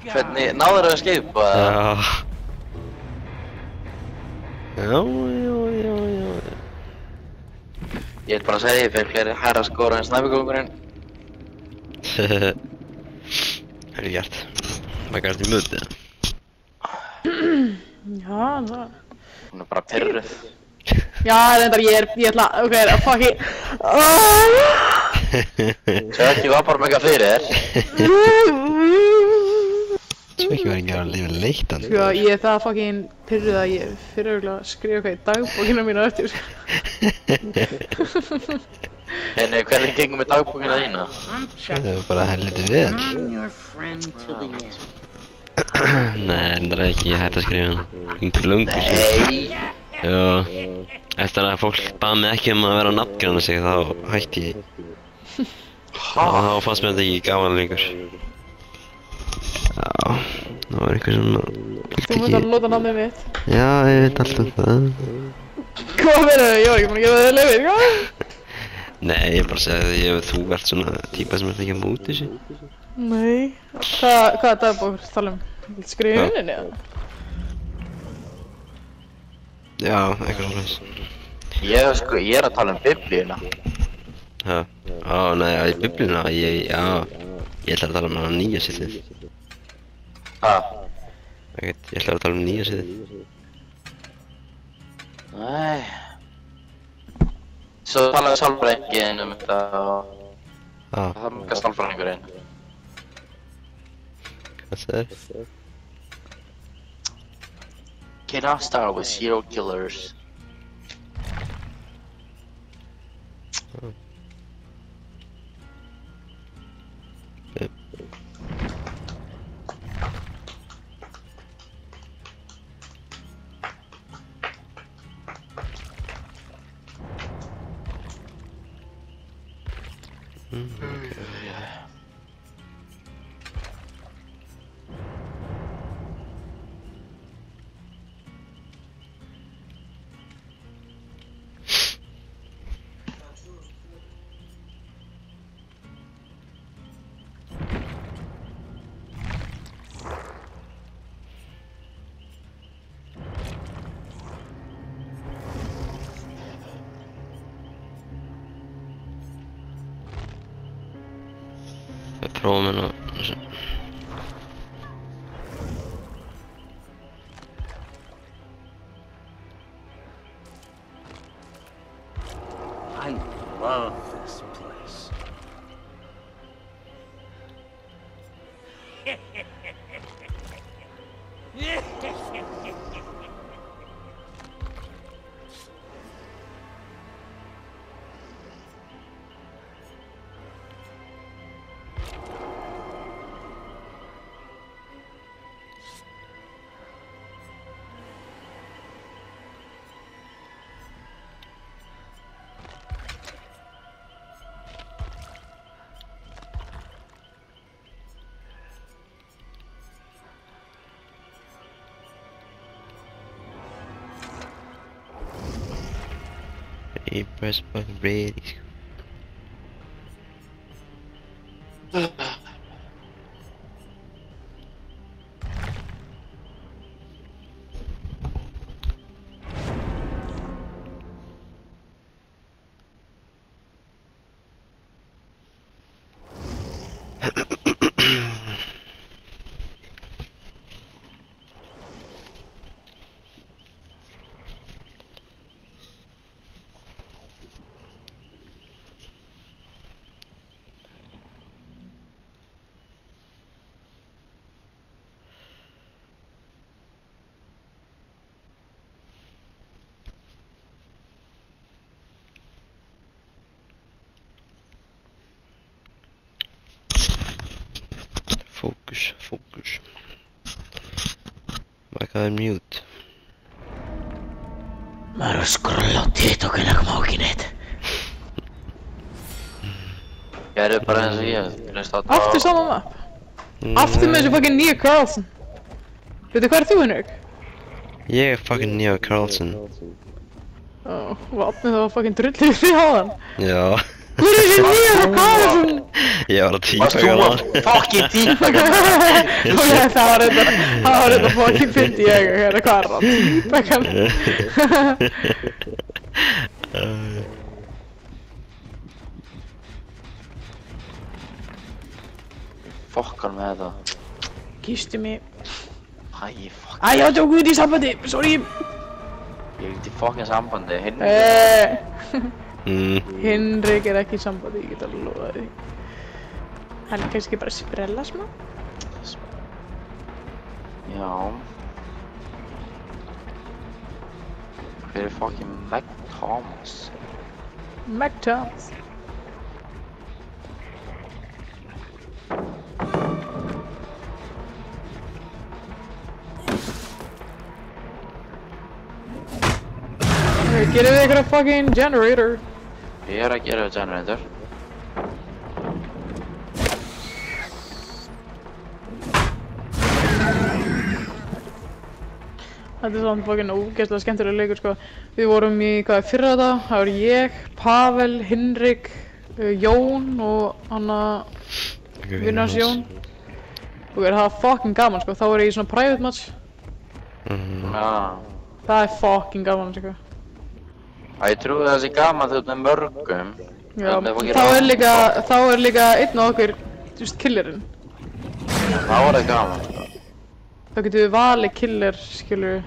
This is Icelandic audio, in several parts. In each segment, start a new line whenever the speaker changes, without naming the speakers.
Hvernig, náður það að skipa?
Já.
Ég er bara að segja, ég fyrir fleiri hærra skóra en snæpikóngurinn.
Það er gert. Hvað gæst í mötu?
Já, það...
Hún er bara pyrruð.
Já, reyndar ég ætla, ok, fuck it.
Svekki var bara mega fyrir þér.
Svekki var ekki að lifa leiktan.
Sko, ég er það fucking pyrruð að ég fyrir auðvitað að skrifa eitthvað í dagbókina mína eftir.
Henni, hvernig gengum við dagbókina þína?
Það var bara helviti vel. Nei, það er ekki hægt að skrifa hann. Yngur lungur.
Nei.
Já. Eftir að fólk bað mig ekki að vera að nafngreina sig, þá hætti ég. Og þá fannst mér þetta ekki gaman lengur. Já, það var einhver sem
Þú mútt að nota nafnið mitt.
Já, ég veit alltaf það.
Hvað verður það? Ég var ekki búin að gefa þér leyfið, hvað?
Nei, ég bara segi að þú ert svona típa sem ert ekki að múti þessu.
Nei. Hvaða dagbók tala um? Viltu skrifa í vinninni eða?
Já, eitthvað svona.
Ég er að tala um biblíuna.
Já, nei, í biblíuna, ég ætla að tala um hana nýja sittið. Ég ætla að tala um nýja sittið.
Nei. Svo talaði sálfræðinginn um þetta og... Það er mjög sálfræðingurinn.
Hvað það er?
Cannot start with serial killers.
Við prófum hérna.
I love this place.
Press button ready. Focus. Vaikka er mute.
Mä en skrolla TikTokin ja mákinit. Gerðu bara eins og ég.
Aftur sama map. Aftur með þessu fucking nýja Carlson. Veitu hvað er þú, Henrik?
Ég er fucking Neo Carlson.
Vatnið það var fucking drullið fyrir háðan.
Já.
Hver er þessi nýjar og Karlsson?
Ég var að
Varst
típa
þú
hana.
að fucking típeka hana?
Ok, það var þetta fucking fyndi ég, hérna, hvað er það? Típeka
Fokkar með þetta.
Kýstu mig.
Æ, fuck.
Æ, ég var tjók út í sambandi, sorry.
Ég er út í fucking sambandi,
Hinrik er ekki í sambandi, ég get alveg lofað því. Hann er kannski bara að sprella smá.
Já. Hver er fucking Meg Thomas?
Meg Thomas. Gerum við eitthvað fucking generator.
Ég er að gera generator.
Þetta er svona fucking ógeðslega skemmtilega leikur sko. Við vorum í, hvað er fyrra þetta? Það var ég, Pavel, Hinrik, Jón og Anna vinnars Jón. Og það var fucking gaman sko, þá var ég í svona private match.
Já.
Það er fucking gaman sko.
Ég trúi það sé gaman þegar með mörgum.
Já, þá er líka einn af okkur, þú veist, killerinn.
Þá er það gaman sko.
Þá getum við valið killer, skilur við.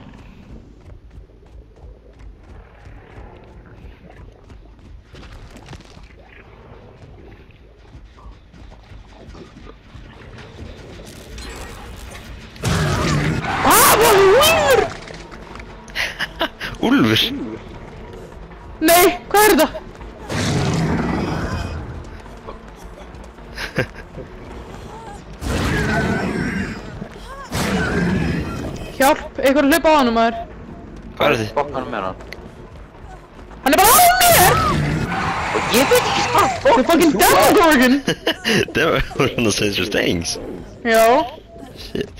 Hvað er
Úlfur?
Nei, hvað er þetta? Hjálp, einhver hlaupa á hann maður.
Hvað er þið?
Fokkanum með hann.
Hann er bara á mér!
Og ég veit ekki hvað
The fucking Demogorgon!
Det var någon Stranger Things.
Já.
Shit.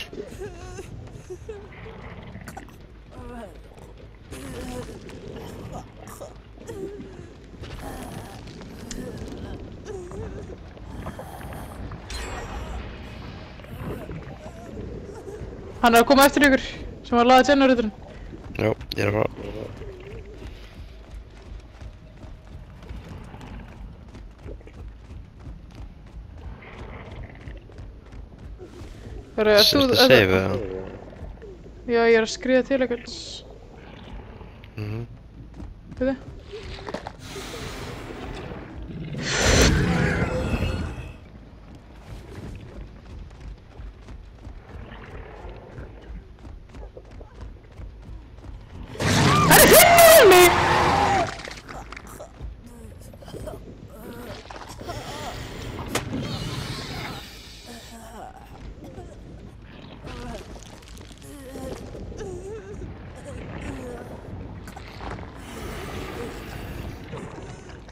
Hann er að koma eftir ykkur, sem var að laga generatorinn.
Já, ég er að fara. Sérstu að save eða?
Já, ég er að skriða til eitthvað. Veitu?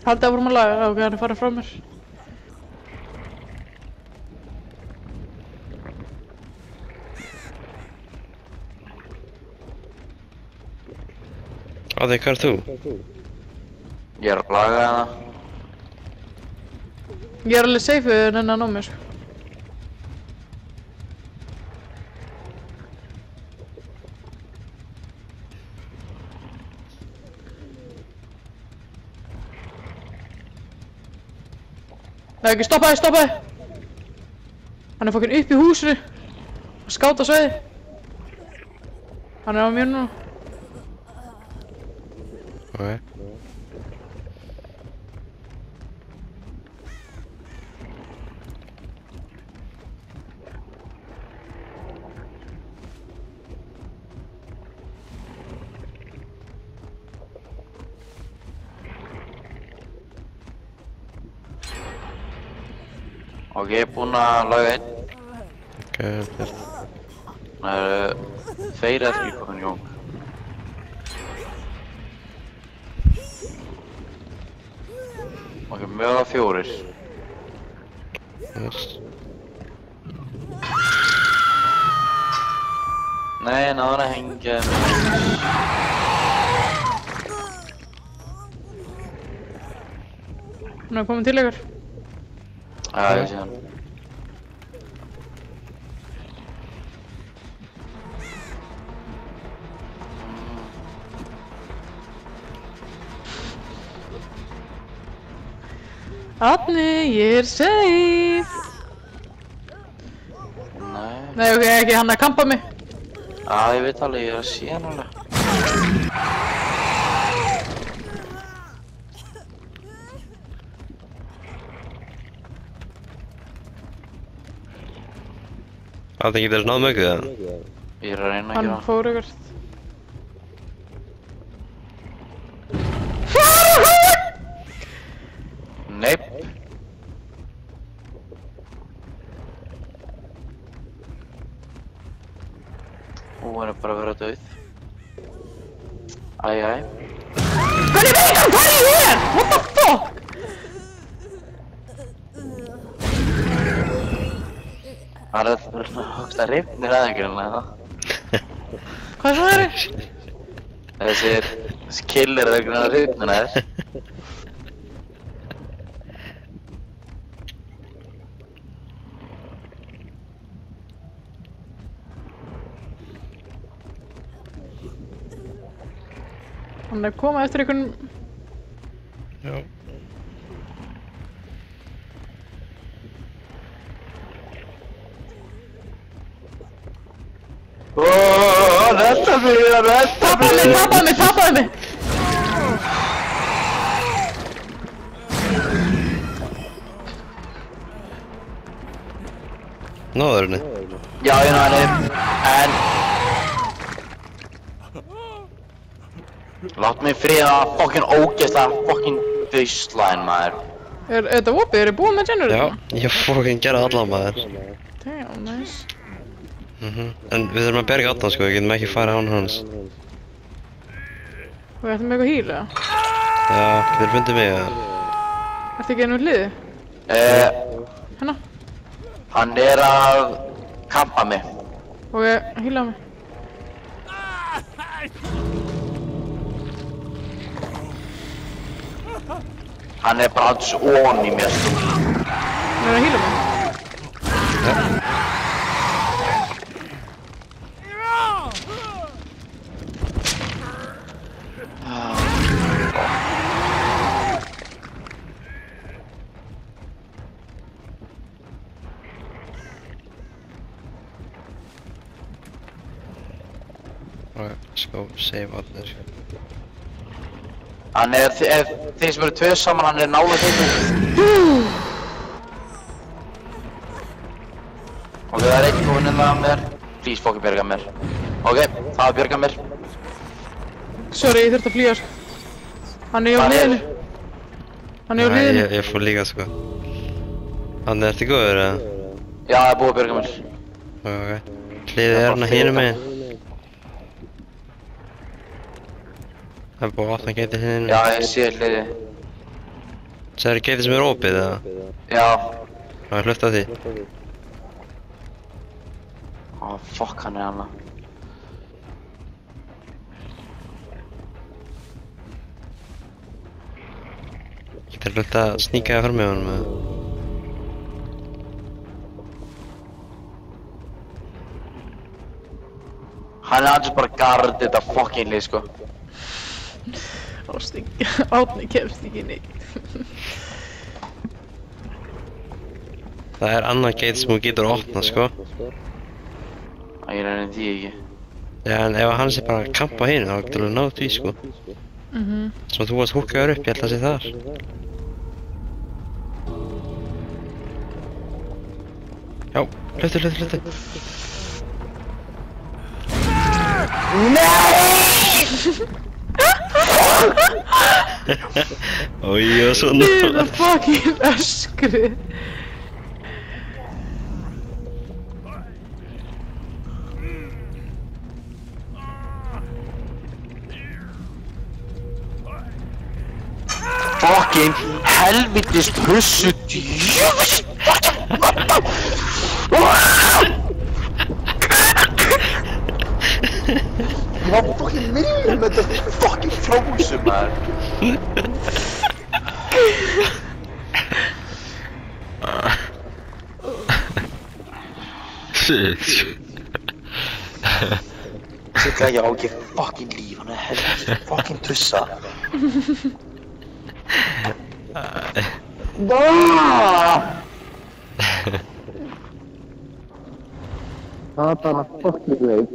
Haldið að vorum að laga, ok, hann er farið frá mér.
Adi, hvað er þú?
Ég er að laga hana.
Ég er alveg safe en henni að ná mér, sko. Nei, ekki, stoppaði, stoppaði! Hann er fucking upp í húsinu að skáta svæði. Hann er á mér núna.
Ok.
Ok, ég er búinn að laga einn.
Ok, vel.
Það eru 2 eða 3 komin í gang. Ok, mögulega 4.
Yes.
Nei, náður að hengja mig.
Hún er komin til ykkur.
Já, ég sé hann.
Árni, ég er safe. Nei, ok, ekki hann að kampa mig.
Já, ég veit alveg, ég er að sé hann alveg.
Það getur þess náð möggu það?
Ég er að reyna að
Hann
gera það.
fór ykkert.
Neip. Hún er bara að vera dauð. Æj.
Hvernig veit hann hvað ég er? What the fuck?
Það er högst að rifnir aðeins það.
Hvað svo er þið?
Þessi kill er að rifnir aðeins.
Hann er komað eftir einhvern...
Já.
Retta mig!
Tappaði mig!
Náður henni?
Já, ég náði henni, en... Látt mig friða fokkin ógeðslega fokkin buslæn, maður.
Er þetta opið? Er þið búið með generatorna?
Já, ég fokkin gerði allan maður.
Damn, nice.
En við þurfum að berga allan sko, við getum ekki farið án hans.
Og við ættum með eitthvað heal, eða?
Já, getur fundið mig eða?
Ertu ekki ennum hliði? Hérna?
Hann er að kampa mig.
Og ég heala mig.
Hann er bara alls ón í mér.
Hann er að heala mig.
Alright, let's go save allir.
Hann er, þeir sem eru tveir saman, hann er nálega þeim. Ok, það er einn komin inn að mér. Please, fokki björga mér. Ok, það er björga mér.
Sorry, ég þurfti að flýja, sko. Hann er á hliðinu. Hann er á hliðinu.
Ég fór líka sko. Hann ertu góður eða?
Já, það er búið að björga mér.
Ok. Hliðið er hann að hinum megin. Það er búið að opna geitið hinum.
Já, ég sé hliði.
Það er geitið sem er opið eða?
Já.
Það er hlutt af því.
Fuck, hann er hana.
Getur hlutt að sníka það fram með honum eða?
Hann er alls bara gard þetta fucking lið, sko.
Árni kemst ekki neitt.
Það er annað geit sem þú getur að opna sko.
Ég reynir því ekki.
Já, en ef hann sé bara að kampa hinu þá getur þú náð því sko. Svo þú varst húkkaður upp, ég held að það sé þar. Já, hlutu.
NEI!
Ói, ég var svo náð.
Þetta fucking öskrið.
Fucking helvitis pussu djöfis! Ég var fucking miljón með þetta fucking flósu, maður. Sigga, ég á ekki fucking líf, hann helviti fucking tussa.
Það er bara fucking veit.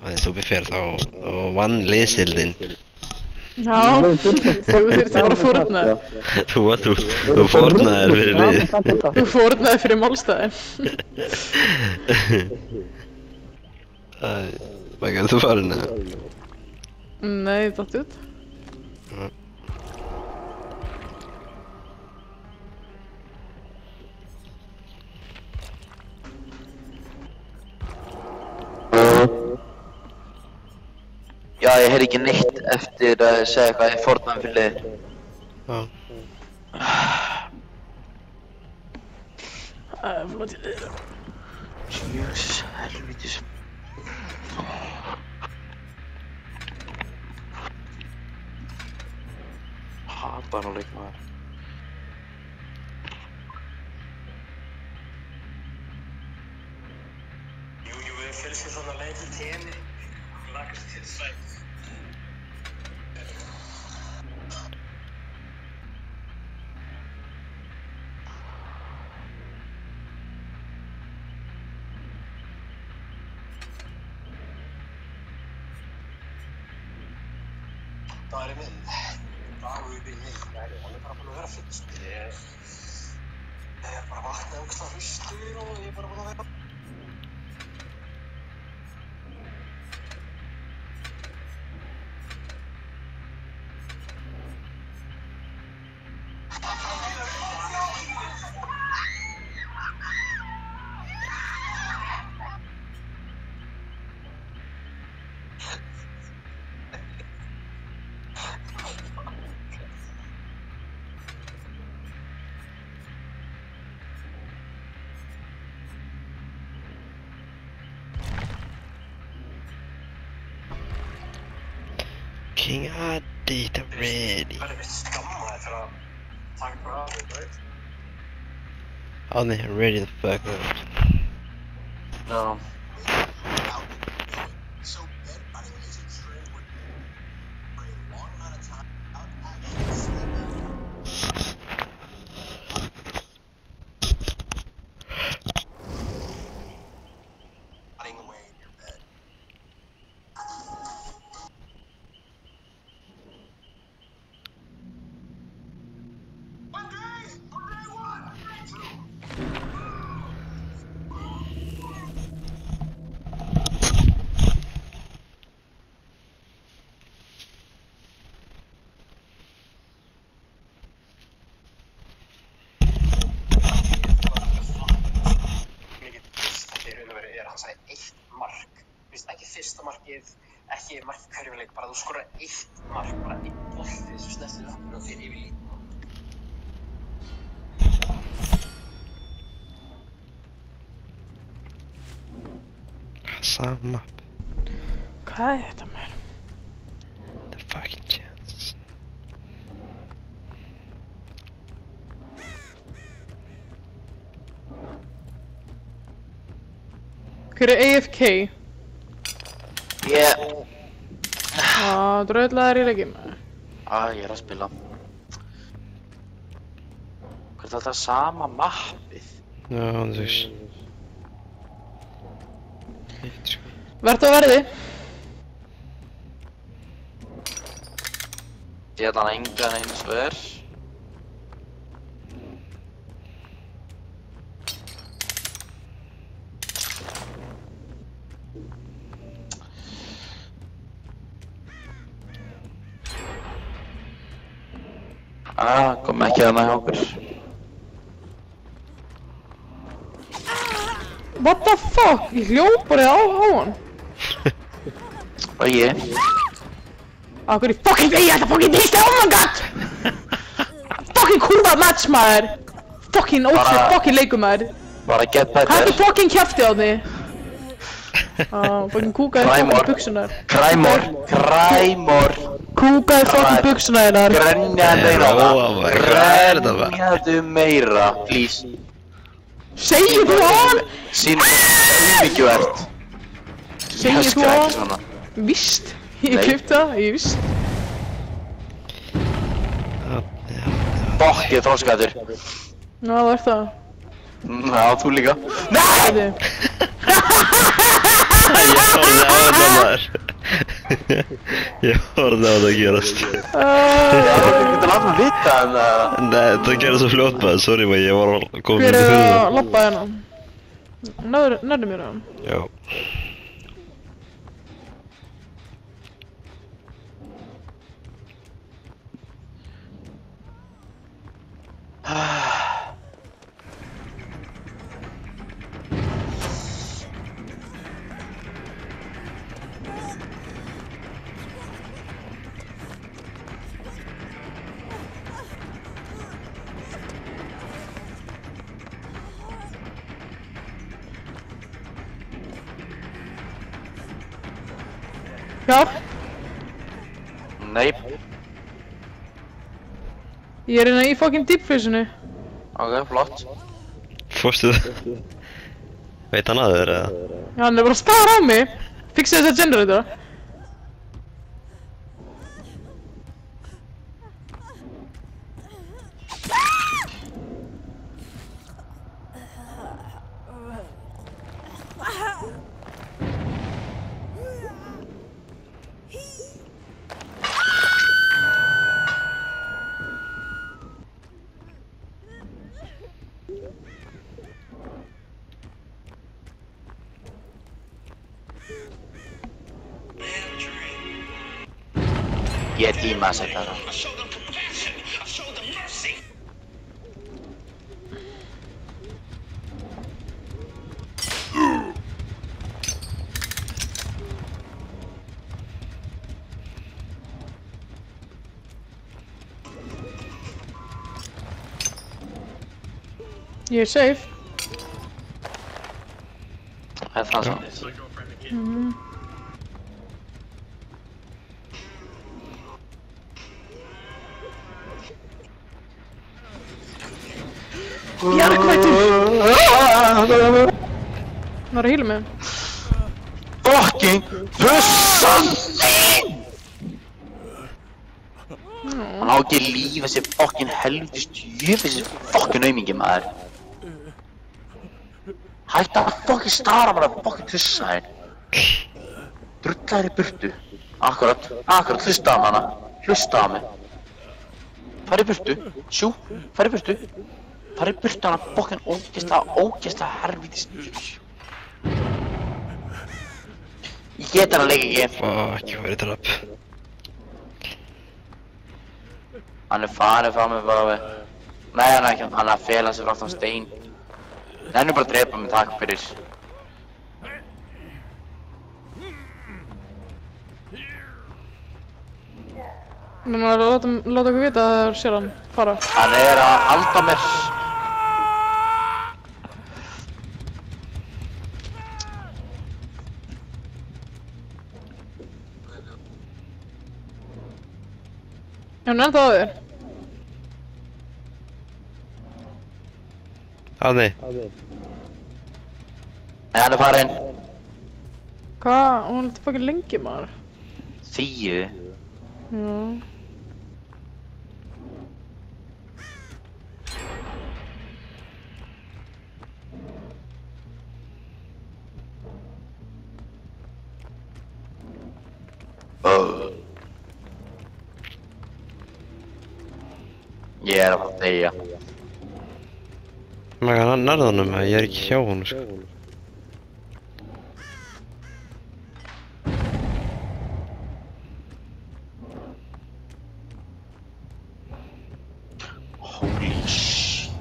Þegar þú byrjar þá vann liðsildin.
Já, þú þurfti bara að fórna.
Þú fórnaðir fyrir lið.
Þú fórnaði fyrir málstæðin.
Hvað er þú farin eða?
Nei, datt út.
Já, ég heyri ekki neitt eftir að segja hvað ég fórnaði fyrir lið.
Já.
Flott í lið.
Jesus, helvítis. Hatar hann leikmaður.
Jú, við fylgum svona leik í tenni. Lagast til sætt. Það er minn. Dagur í minn. Hann er bara búinn að vera fyrst. Ég er bara vaknað ógeðslega hraustur og ég er bara búinn að vera...
King Addi, það ready.
Það er mitt skammaði fyrir að taka bara af þetta, veit?
Árni, ready the fuck up.
Já.
Ekki mark í hverjum leik, bara þú skorar eitt mark, bara einn bolti sem snertir lappinu og fyrir yfir línu.
Sama.
Hvað er þetta mér?
The fucking chance.
Hver er AFK?
Ég...
Dröðlaðir í leikinn.
Ég er að spila. Hvað er þetta sama mappið?
Já, það er
Vertu að verði.
Ég ætla hann engan eins ver. Kom ekki þarna hjá okkur.
What the fuck? Ég hljóp bara á hann.
Og ég.
Akkur í fucking vegi þetta fucking hýtti, oh my god! Fucking kurva match maður! Fucking ótrúð, fucking leikum maður!
Bara get better.
Hættu fucking kjafti á því! Fucking kúkaði fucking buxunar.
Kræmor.
Kúkaði fucking buxunar þínar.
Grenjaðu meira
Róa,
það.
maður, hvað er þetta, maður?
Grenjaðu meira, please.
Segir þú hann?
Sýnum auðmyggjuvert.
Segir þú hann? Víst. Ég
Nei.
klippti það, ég víst.
Fokkið þróskaður.
Já, það er það.
Já, þú líka. NEI!
Þetta.
Ég horfði á þetta, maður. Ég horfði á þetta að gerast.
Þú getur látið mig vita en
Nei, það gerði svo fljótt, maður. Sorry, maður, ég var komin
Hver
út í
er að
hurðina.
labba hérna? Nærðu mér hann?
Já.
Hjálp!
Nei.
Ég er hérna í fucking deepfreeze-inu.
Ok, flott.
Fórstu það? Veit hann að þér, eða?
Já, hann er bara að stara á mig. Fixið þessa generator.
Ég er tíma að setja það.
Ég er safe.
Það er það samt.
Bjargvættur! Hann var að hýla mig.
Fucking pussan þín! Hann á ekki líf þessi fucking helviti stjöf þessi fucking aumingi maður. Hætti að fucking stara bara að fucking tussa þér. Drulla þér í burtu. Akkurat, hlusta á hana. Hlusta á mig. Fara í burtu, sjú, fara í burtu. Fara í burtu hana fucking ógeðslega helviti stjöf. Ég get hann að leika ekki.
Fuck, ég var í drap.
Hann er farið frá mig bara við. Nei, hann er ekki, hann er að fela sig frá þann stein. Nennu bara að drepa mig, takk fyrir.
Núna er að láta okkur vita að það er sér hann fara.
Hann er að halda mér.
Hann er ennþá á þér.
Árni.
Nei, hann er farinn.
Hvað? Hún er alltaf fucking lengi maður.
Þíu.
Já.
Ég er að fara að deyja.
Maður hann nærði honum, ég er ekki hjá honum, sko.
Holy shit.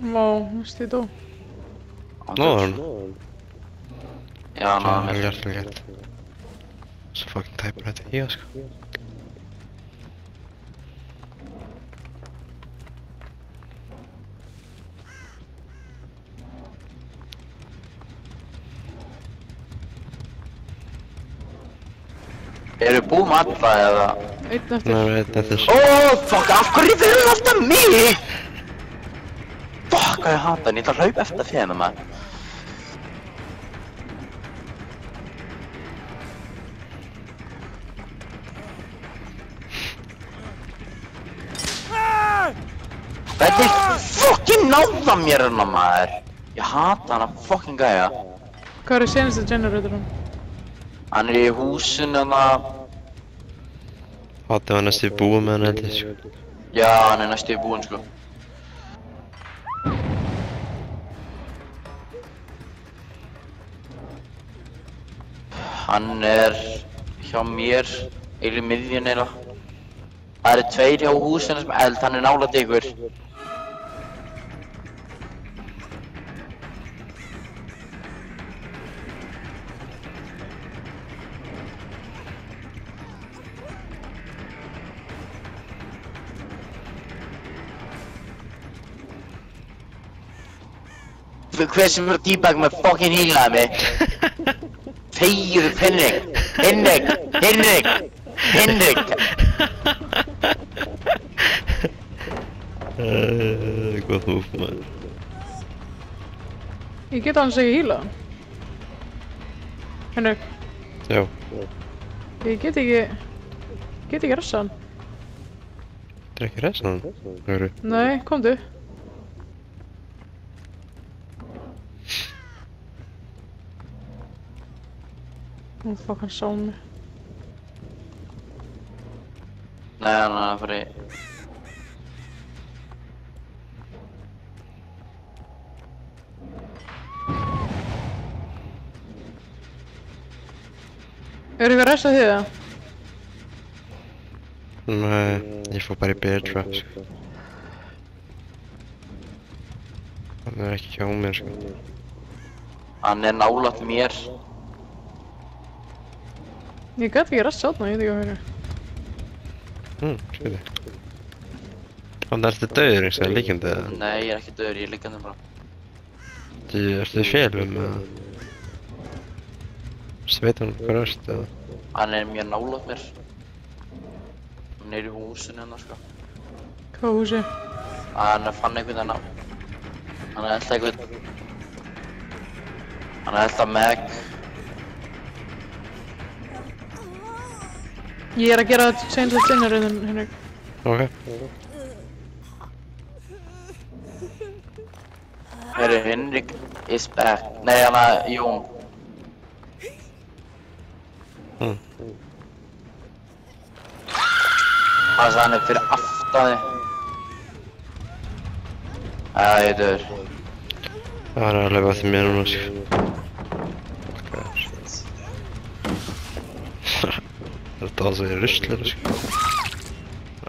Vá, veist ég dó.
Náður hann?
Já, hann náði mér.
Vel gert. Svo fucking tæpur þetta í það, sko.
Eru búið með alla eða?
Einn eftir.
Nei, einn eftir.
Fuck, af hverju verður alltaf mig? Fuck, hvað ég hata hann, ég ætla að hlaupa eftir fyrir maður. Hvernig fucking náða mér hérna maður? Ég hata hann að fucking gæja.
Hvað er senasta generatorinn?
Hann er í húsinu hérna.
Hati var næstu búið með hann held ég, sko.
Já, hann er næstu í búinn sko. Hann er hjá mér, eiginlega í miðjunni eða. Það eru tveir hjá húsinu sem eld, hann er nálægt ykkur. Hver sem er dýbak með fucking hílaði mig. Þegiðu Henrik.
Gott múf, maður.
Ég get alveg ekki hýla hann. Henrik,
Já.
ég get ekki ressa hann.
Þetta er ekki resan hann. Hörru.
Nei, komdu. Fuck, hann sá mig.
Nei, hann er að fara í...
Er eitthvað ressa þið það?
Nei, ég fór bara í bear trap, sko. Hann er ekki hjá mér, sko.
Hann er nálægt mér.
Ég get ekki ressa þarna, ég veit ekki hvað fyrir.
Skriði. Þannig ertu döður eins og líkjandi eða?
Nei, ég er ekki döður, ég er liggjandi bara.
Ertu félum eða? Veit hann hvað erst eða?
Hann er mjög nálægt mér. Hann er í húsinu hérna sko.
Hvað húsi?
Hann fann einhvern veginn á. Hann er alltaf einhvern... Hann er alltaf Meg.
Ég er að gera senast generatorinn, Henrik.
Ok.
Herru, Henrik is back. Nei, hann er Jón. Hann er fyrir aftan þig. Ég er döður.
Það er alveg að því mér núna, sko. Þetta var svo í ruslinu, sko.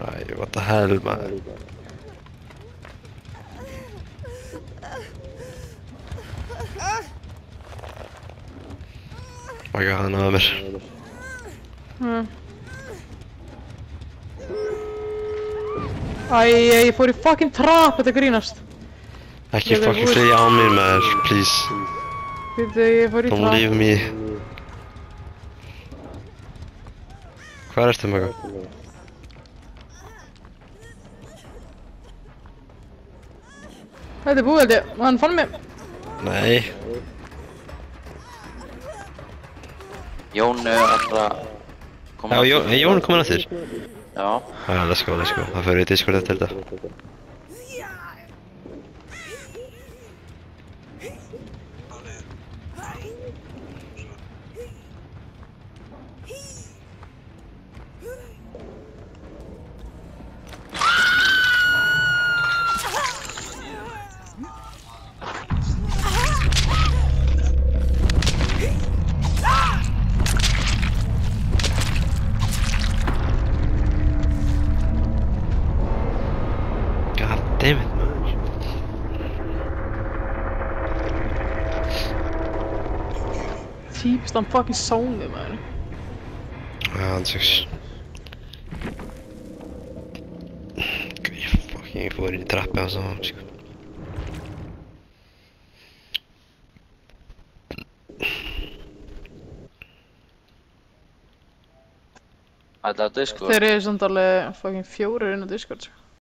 Æ, what the hell, maður. Ok, hann aða mér.
Ég fór í fucking trap, þetta grínast.
Ekki fucking flyga á mér, maður, please.
Ég fór í
Don't
trap.
leave me. Hvað ertu með eitthvað?
Þetta er búið held ég, hann fann mig.
Nei.
Jón er alltaf...
Já, Jón er komin að þér.
Já.
Já, let's go. Það fyrir í Discord eftir þetta. Damn it, maður.
Típist hann fucking sá mig, maður.
Já, hann söks. Ég fucking fór í trappi á saman, sko.
Þetta er Discord.
Þeir eru samt alveg fucking 4 inn á Discord, sko.